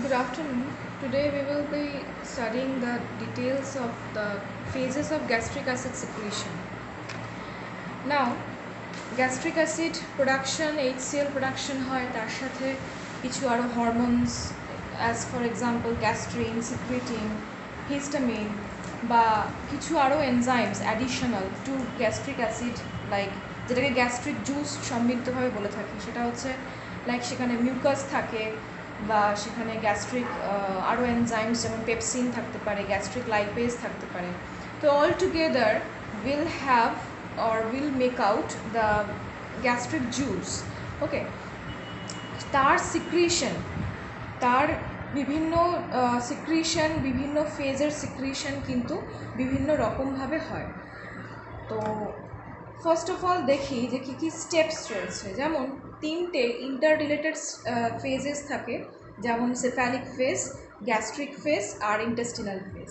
Good afternoon. Today we will be studying the details of the phases of gastric acid secretion. Now, gastric acid production, HCl production হয় তার সাথে কিছু আরো hormones as for example gastrin, secretin, histamine বা কিছু আরো enzymes additional to gastric acid like যেটাকে gastric juice সমৃদ্ধভাবে বলে থাকি সেটা হচ্ছে লাইক সেখানে মিউকাস থাকে বা সেখানে গ্যাস্ট্রিক আরও এনজাইমস যেমন পেপসিন থাকতে পারে গ্যাস্ট্রিক লাইপেজ থাকতে পারে তো all together will have or will make out the gastric juice. Okay, তার সিক্রিশন তার বিভিন্ন সিক্রিশন বিভিন্ন ফেজের সিক্রিশন কিন্তু বিভিন্ন রকমভাবে হয়। তো ফার্স্ট অফ অল দেখি যে কী কী স্টেপস রয়েছে। যেমন তিনটে ইন্টার রিলেটেড ফেজেস থাকে, যেমন সেফ্যালিক ফেজ, গ্যাস্ট্রিক ফেজ আর ইন্টেস্টিনাল ফেজ।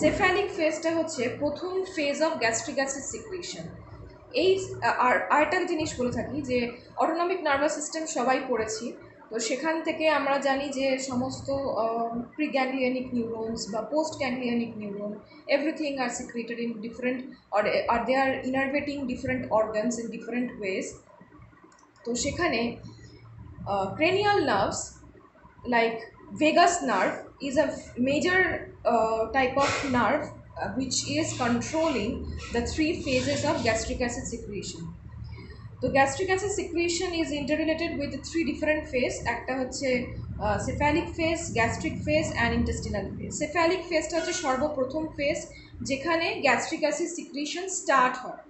সেফ্যালিক ফেজটা হচ্ছে প্রথম phase of gastric acid secretion. এই আরেকটা জিনিস বলে থাকি যে অটোনমিক নার্ভাস সিস্টেম সবাই পড়েছি, তো সেখান থেকে আমরা জানি যে সমস্ত প্রিগ্যাংলিয়নিক নিউরনস বা post ganglionic neuron everything are secreted in different আর they are innervating different organs in different ways. তো সেখানে cranial nerves like vagus nerve is a major type of nerve which is controlling the three phases of gastric acid secretion. তো gastric acid secretion is interrelated with three different phase. একটা হচ্ছে cephalic phase, gastric phase and intestinal phase. Cephalic ফেজটা হচ্ছে সর্বপ্রথম phase যেখানে gastric acid secretion start হয়।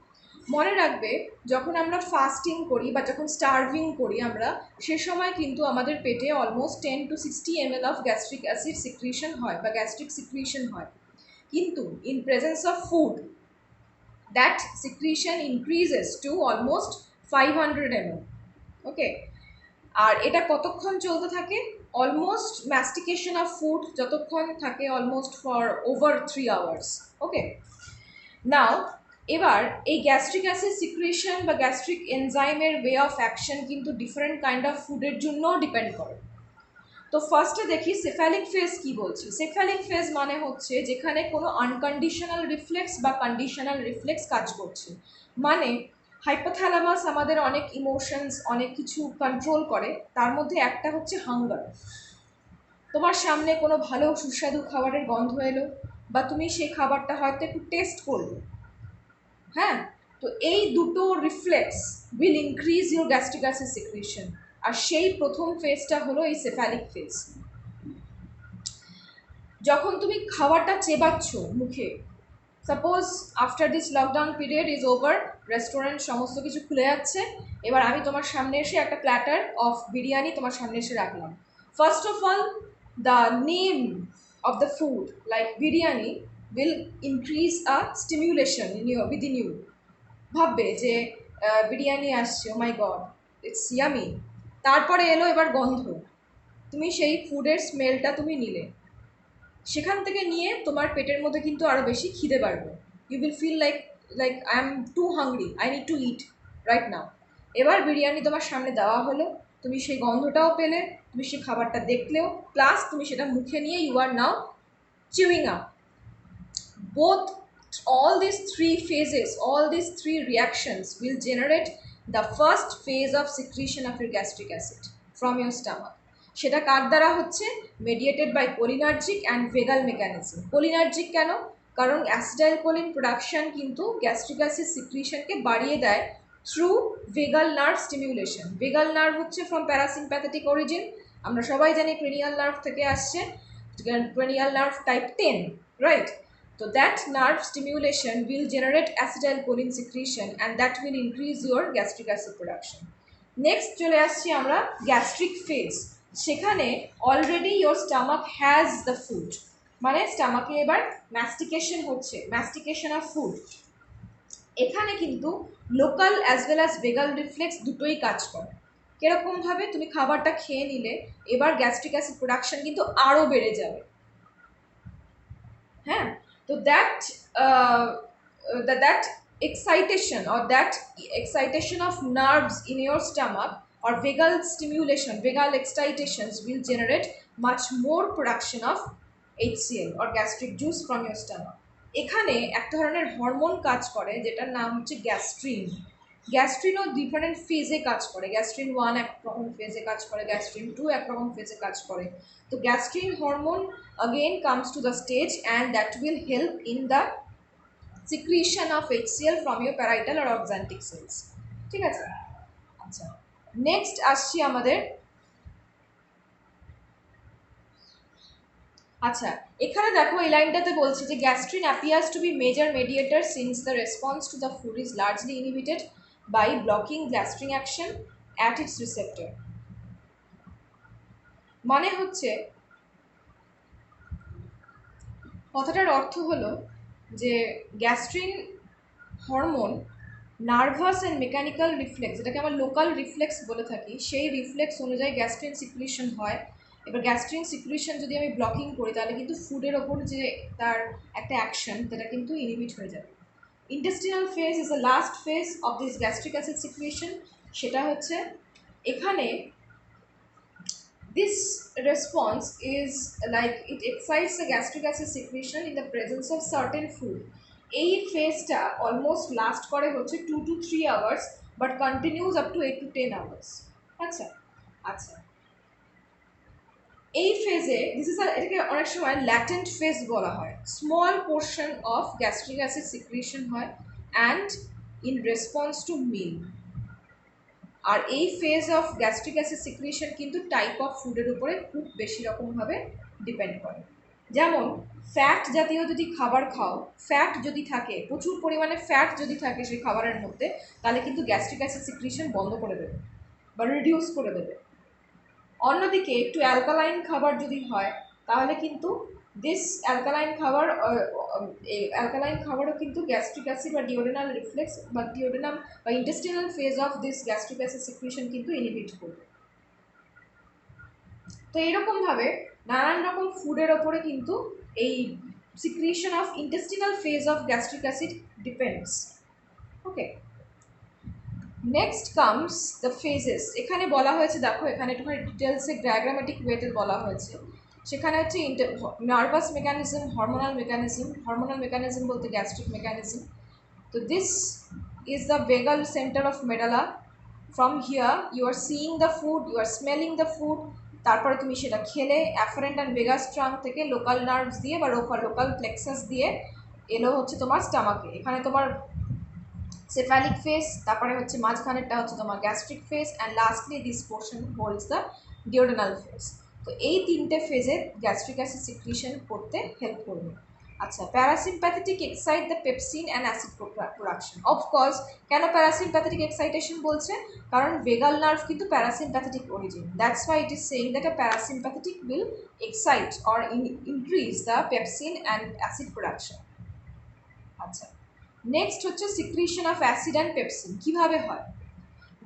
মনে রাখবে, যখন আমরা ফাস্টিং করি বা যখন স্টার্ভিং করি আমরা, সে সময় কিন্তু আমাদের পেটে almost 10 to 60 ml of gastric acid secretion হয় বা গ্যাস্ট্রিক সিক্রিশন হয়। কিন্তু in presence of food that secretion increases to almost 500 ml. ওকে, আর এটা কতক্ষণ চলতে থাকে? অলমোস্ট ম্যাস্টিকেশন অফ ফুড যতক্ষণ থাকে অলমোস্ট ফর ওভার 3 hours. ওকে, নাও এবার এই গ্যাস্ট্রিক অ্যাসিড সিক্রেশন বা গ্যাস্ট্রিক এনজাইমের ওয়ে অফ অ্যাকশন কিন্তু ডিফারেন্ট কাইন্ড অফ ফুডের জন্যও ডিপেন্ড করে। তো ফার্স্টে দেখি সেফ্যালিক ফেজ কি বলছে। সেফ্যালিক ফেজ মানে হচ্ছে যেখানে কোনো আনকন্ডিশনাল রিফ্লেক্স বা কন্ডিশনাল রিফ্লেক্স কাজ করছে। মানে হাইপোথ্যালামাস আমাদের অনেক ইমোশনস অনেক কিছু কন্ট্রোল করে, তার মধ্যে একটা হচ্ছে হাঙ্গার। তোমার সামনে কোনো ভালো সুস্বাদু খাবারের গন্ধ এলো বা তুমি সেই খাবারটা হয়তো একটু টেস্ট করলে, হ্যাঁ, তো এই দুটো reflex will increase your gastric acid secretion. আর সেই প্রথম ফেজটা হলো এই সেফ্যালিক ফেজ। যখন তুমি খাবারটা চেবাচ্ছ মুখে, suppose after this lockdown period is over, restaurant সমস্ত কিছু খুলে যাচ্ছে, এবার আমি তোমার সামনে এসে একটা প্ল্যাটার অফ বিরিয়ানি তোমার সামনে এসে রাখলাম। First of all the name of the food like biryani will increase a stimulation in your within you. ভাববে যে বিরিয়ানি আসছে, ও মাই গড ইটস ইয়ামি। তারপরে এলো এবার গন্ধ, তুমি সেই ফুডের স্মেলটা তুমি নিলে, সেখান থেকে নিয়ে তোমার পেটের মধ্যে কিন্তু আরও বেশি খিদে বাড়বে। You will feel like I am too hungry, I need to eat right now. এবার বিরিয়ানি তোমার সামনে দেওয়া হলো, তুমি সেই গন্ধটাও পেলে, তুমি সেই খাবারটা দেখলেও, প্লাস তুমি সেটা মুখে নিয়ে you are now chewing up. Both, all these three phases, all these three reactions will generate the first phase of secretion of your gastric acid from your stomach. সেটা কার দ্বারা হচ্ছে? Mediated by cholinergic and vagal mechanism. Cholinergic কেন? কারণ acetylcholine production কিন্তু gastric acid সিক্রিশনকে বাড়িয়ে দেয় through vagal nerve stimulation. Vagal nerve হচ্ছে ফ্রম প্যারাসিম্প্যাথেটিক অরিজিন, আমরা সবাই জানি ক্রেনিয়াল নার্ভ থেকে আসছে, cranial nerve type 10, right? So that nerve stimulation will generate acetylcholine secretion and that will increase your gastric acid production. Next চলে আসছি আমরা gastric phase. সেখানে already your stomach has the food, মানে স্টামাকে এবার mastication হচ্ছে, mastication of food. এখানে কিন্তু local as well as vagal reflex দুটোই কাজ করে। কিরকমভাবে? তুমি খাবারটা খেয়ে নিলে, এবার গ্যাস্ট্রিক অ্যাসিড প্রোডাকশন কিন্তু আরও বেড়ে যাবে, হ্যাঁ। তো that excitation or that excitation of nerves in your stomach or vagal stimulation, vagal excitations will generate much more production of HCl or gastric juice from your stomach. এখানে এক ধরনের hormone কাজ করে যেটার নাম হচ্ছে গ্যাস্ট্রিন। গ্যাস্ট্রিনও ডিফারেন্ট ফেজে কাজ করে। গ্যাস্ট্রিন 1 একরকম ফেজে কাজ করে, গ্যাস্ট্রিন 2 একরকম ফেজে কাজ করে। তো gastrin hormone again comes to the stage and that will help in the secretion of HCl from your parietal or oxantic cells. ঠিক আছে? আচ্ছা, নেক্সট আসছি আমাদের। আচ্ছা, এখানে দেখো এই লাইনটাতে বলছে যে gastrin appears to be major mediator since the response to the food is largely inhibited by blocking gastrin action at its receptor. মানে হচ্ছে, কথাটার অর্থ হলো যে gastrin hormone nervous and mechanical reflex, যেটাকে আমরা লোকাল রিফ্লেক্স বলে থাকি, সেই রিফ্লেক্স অনুযায়ী গ্যাস্ট্রিন সিক্রিশন হয়। এবার গ্যাস্ট্রিন সিক্রিশন যদি আমি ব্লকিং করি তাহলে কিন্তু ফুডের ওপর যে তার একটা অ্যাকশন সেটা কিন্তু ইনহিবিট হয়ে যাবে। Intestinal phase is the last phase of this gastric acid secretion. সেটা হচ্ছে এখানে this response is like it excites the gastric acid secretion in the presence of certain food. এই ফেজটা অলমোস্ট লাস্ট করে হচ্ছে 2 to 3 hours but continues up to 8 to 10 hours. আচ্ছা আচ্ছা, এই ফেজে এটাকে অনেক সময় ল্যাটেন্ট ফেজ বলা হয়। Small portion of gastric acid secretion হয় অ্যান্ড ইন রেসপন্স টু মিল। আর এই phase of gastric acid secretion কিন্তু টাইপ অফ ফুডের উপরে খুব বেশি রকমভাবে ডিপেন্ড করে। যেমন ফ্যাট জাতীয় যদি খাবার খাও, ফ্যাট যদি থাকে, প্রচুর পরিমাণে ফ্যাট যদি থাকে সেই খাবারের মধ্যে, তাহলে কিন্তু গ্যাস্ট্রিক অ্যাসিড সিক্রিশন বন্ধ করে দেবে বা রিডিউস করে দেবে। অন্যদিকে একটু অ্যালকালাইন খাবার যদি হয় তাহলে কিন্তু দিস অ্যালকালাইন খাবারও কিন্তু গ্যাস্ট্রিক অ্যাসিড বা ডিওডেনাল রিফ্লেক্স বা ডিওডেনাম বা intestinal phase of this gastric acid secretion কিন্তু ইনহিবিট করবে। তো এইরকমভাবে নানান রকম ফুডের ওপরে কিন্তু এই secretion of intestinal phase of gastric acid depends. Okay, next comes the phases. এখানে বলা হয়েছে, দেখো এখানে একটুখানি ডিটেলসে ডায়াগ্রামেটিক ওয়েতে বলা হয়েছে। সেখানে হচ্ছে নার্ভাস মেকানিজম, হরমোনাল মেকানিজম বলতে গ্যাস্ট্রিক মেকানিজম। তো this is the vagal centre of medulla. From here you are seeing the food, you are smelling the food, তারপরে তুমি সেটা খেলে অ্যাফারেন্ট অ্যান্ড ভেগাস ট্রাঙ্ক থেকে লোকাল নার্ভস দিয়ে বা local plexus দিয়ে এলো হচ্ছে তোমার স্টামাকে। এখানে তোমার সেফালিক ফেস, তারপরে হচ্ছে মাঝখানেরটা হচ্ছে তোমার gastric face, and lastly this portion holds the duodenal face. তো এই তিনটে ফেজে গ্যাস্ট্রিক অ্যাসিড সিক্রিশন করতে হেল্প করবে। আচ্ছা, parasympathetic excite the pepsin and acid production. Of course, কেন প্যারাসিম্প্যাথেটিক এক্সাইটেশন বলছে? কারণ ভেগাল নার্ভ কিন্তু parasympathetic origin. That's why it is saying that a parasympathetic will excite or increase the pepsin and acid production. আচ্ছা, next হচ্ছে secretion of acid and pepsin. কীভাবে হয়?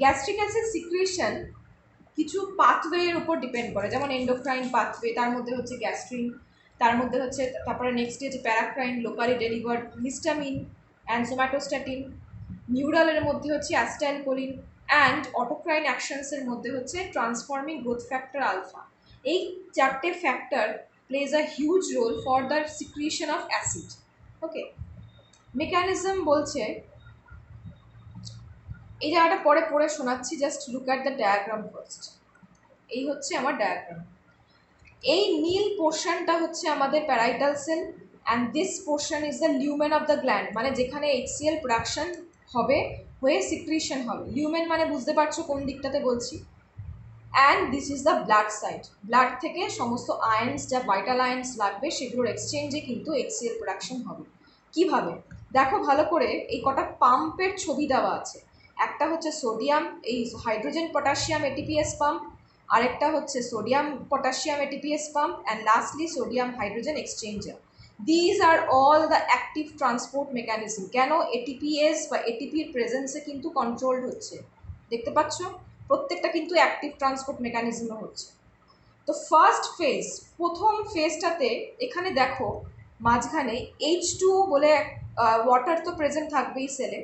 Gastric acid secretion কিছু পাথওয়ের উপর depend করে, যেমন এন্ডোক্রাইন পাথওয়ে, তার মধ্যে হচ্ছে গ্যাস্ট্রিন, তার মধ্যে হচ্ছে তারপরে নেক্সট হচ্ছে প্যারাক্রাইন, লোকালি ডেলিভার্ড, হিস্টামিন অ্যান্ড সোম্যাটোস্ট্যাটিন, নিউরালের মধ্যে হচ্ছে অ্যাসটাইলকোলিন, অ্যান্ড অটোক্রাইন অ্যাকশনসের মধ্যে হচ্ছে ট্রান্সফর্মিং গ্রোথ ফ্যাক্টর আলফা। এই চারটে factor plays a huge role for the secretion of acid. Okay, mechanism বলছে, এই জায়গাটা পরে পড়ে শোনাচ্ছি, just look at the diagram first. এই হচ্ছে আমার ডায়াগ্রাম। এই নীল পোর্শনটা হচ্ছে আমাদের parietal cell and this portion is the lumen of the gland, মানে যেখানে HCl প্রোডাকশন হবে, হয়ে সিক্রিশন হবে। লিউমেন মানে বুঝতে পারছো কোন দিকটাতে বলছি। And this is the blood side. Blood থেকে সমস্ত আয়ন্স, যা ভাইটাল আয়ন্স লাগবে, সেগুলোর এক্সচেঞ্জে কিন্তু HCl প্রোডাকশন হবে। কিভাবে? দেখো ভালো করে, এই কটা পাম্পের ছবি দেওয়া আছে। একটা হচ্ছে সোডিয়াম, এই হাইড্রোজেন পটাশিয়াম ATPase পাম্প, আরেকটা হচ্ছে sodium potassium ATPase pump, and lastly sodium hydrogen exchanger. These are all the active transport mechanism. কেন? ATPase বা ATPর প্রেজেন্সে কিন্তু কন্ট্রোলড হচ্ছে। দেখতে পাচ্ছ, প্রত্যেকটা কিন্তু অ্যাক্টিভ ট্রান্সপোর্ট মেকানিজমে হচ্ছে। তো ফার্স্ট ফেজ, প্রথম ফেজটাতে এখানে দেখো মাঝখানে H2O বলে ওয়াটার তো প্রেজেন্ট থাকবেই সেলে।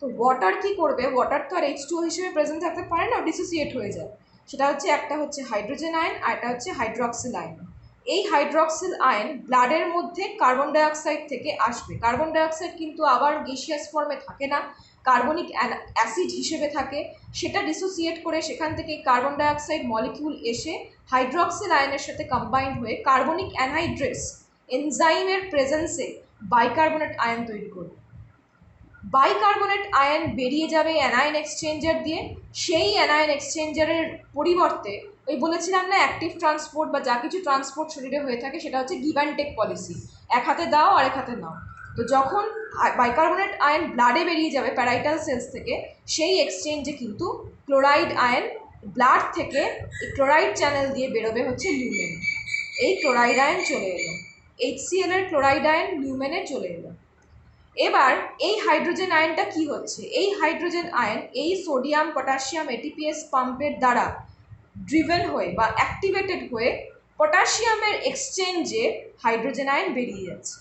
তো ওয়াটার কি করবে, ওয়াটার তো আর H2O হিসেবে প্রেজেন্ট থাকতে পারে না, ডিসোসিয়েট হয়ে যায়। সেটা হচ্ছে একটা হচ্ছে হাইড্রোজেন আয়ন আর একটা হচ্ছে হাইড্রক্সিল আয়ন। এই হাইড্রক্সিল আয়ন ব্লাডের মধ্যে কার্বন ডাইঅক্সাইড থেকে আসবে। কার্বন ডাইঅক্সাইড কিন্তু আবার গ্যাসিয়াস ফর্মে থাকে না, কার্বনিক অ্যাসিড হিসেবে থাকে। সেটা ডিসোসিয়েট করে সেখান থেকে কার্বন ডাইঅক্সাইড মলিকিউল এসে হাইড্রক্সিল আয়নের সাথে কম্বাইন্ড হয়ে কার্বনিক অ্যানহাইড্রেস এনজাইমের প্রেজেন্সে বাইকার্বনেট আয়ন তৈরি করবে। বাইকার্বনেট আয়ন বেরিয়ে যাবে অ্যানায়ন এক্সচেঞ্জার দিয়ে। সেই অ্যানায়ন এক্সচেঞ্জারের পরিবর্তে ওই বলেছিলাম না অ্যাক্টিভ ট্রান্সপোর্ট বা যা কিছু ট্রান্সপোর্ট শরীরে হয়ে থাকে সেটা হচ্ছে গিভ অ্যান্ড টেক পলিসি, এক হাতে দাও আর এক হাতে নাও। তো যখন বাইকার্বনেট আয়ন ব্লাডে বেরিয়ে যাবে প্যারাইটাল সেলস থেকে, সেই এক্সচেঞ্জে কিন্তু ক্লোরাইড আয়ন ব্লাড থেকে এই ক্লোরাইড চ্যানেল দিয়ে বেরোবে হচ্ছে লিউমেন। এই ক্লোরাইড আয়ন চলে এলো, HCl এর ক্লোরাইড আয়ন লিউমেনে চলে এলো। এবার এই হাইড্রোজেন আয়নটা কি হচ্ছে, এই হাইড্রোজেন আয়ন এই সোডিয়াম পটাশিয়াম ATPase পাম্পের দ্বারা ড্রিভেন হয়ে বা অ্যাক্টিভেটেড হয়ে পটাশিয়ামের এক্সচেঞ্জে হাইড্রোজেন আয়ন বেরিয়ে যাচ্ছে।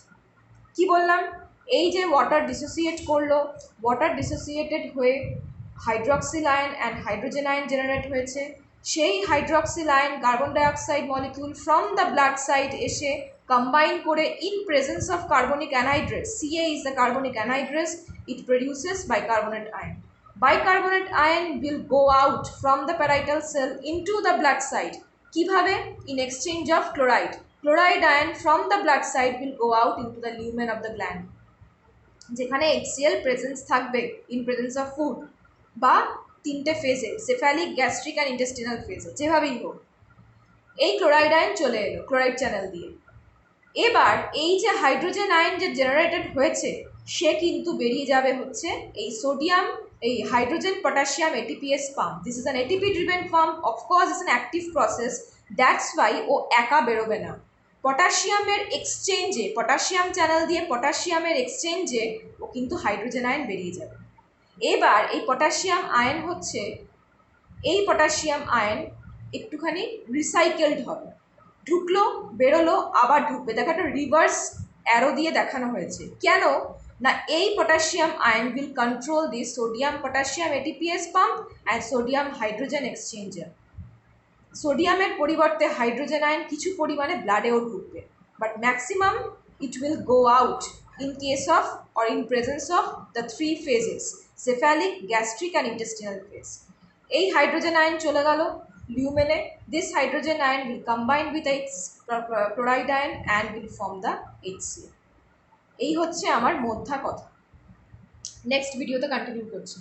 কি বললাম, এই যে ওয়াটার ডিসোসিয়েট করলো, ওয়াটার ডিসোসিয়েটেড হয়ে hydroxyl ion and hydrogen ion generate হয়েছে। সেই hydroxyl ion carbon dioxide molecule from the blood side এসে কম্বাইন করে in presence of carbonic anhydrase, Ca is the carbonic anhydrous, it produces bicarbonate ion. Bicarbonate ion will go out from the parietal cell into the blood side. কিভাবে? In exchange of chloride. Chloride ion from the blood side will go out into the lumen of the gland, যেখানে HCl presence থাকবে in presence of food বা তিনটে ফেজে, cephalic, gastric and intestinal ফেজে, যেভাবেই হোক। এই ক্লোরাইড আয়ন চলে এলো ক্লোরাইড চ্যানেল দিয়ে। এবার এই যে হাইড্রোজেন আয়ন যে জেনারেটেড হয়েছে সে কিন্তু বেরিয়ে যাবে হচ্ছে এই সোডিয়াম, এই hydrogen potassium ATPase pump. This is an ATP driven pump, of course it's an active process, that's why ও একা বেরোবে না। পটাশিয়ামের এক্সচেঞ্জে, পটাশিয়াম চ্যানেল দিয়ে পটাশিয়ামের এক্সচেঞ্জে ও কিন্তু হাইড্রোজেন আয়ন বেরিয়ে যাবে। এবার এই পটাশিয়াম আয়ন হচ্ছে, এই পটাশিয়াম আয়ন একটুখানি রিসাইকেলড হবে, ঢুকলো বেরোলো আবার ঢুকবে। দেখো একটা রিভার্স অ্যারো দিয়ে দেখানো হয়েছে। কেন না, এই potassium ion will control the sodium potassium ATPase pump and sodium hydrogen exchanger. সোডিয়ামের পরিবর্তে হাইড্রোজেন আয়ন কিছু পরিমাণে ব্লাডেও ঢুকবে, but maximum it will go out in case of or in presence of the three phases, cephalic, gastric and intestinal phase. এই hydrogen ion চলে গেল লিউমেনে। This hydrogen ion will combine with chloride ion and will form the HCl। এই হচ্ছে আমার মোদ্দা কথা। Next ভিডিওতে কন্টিনিউ করছি।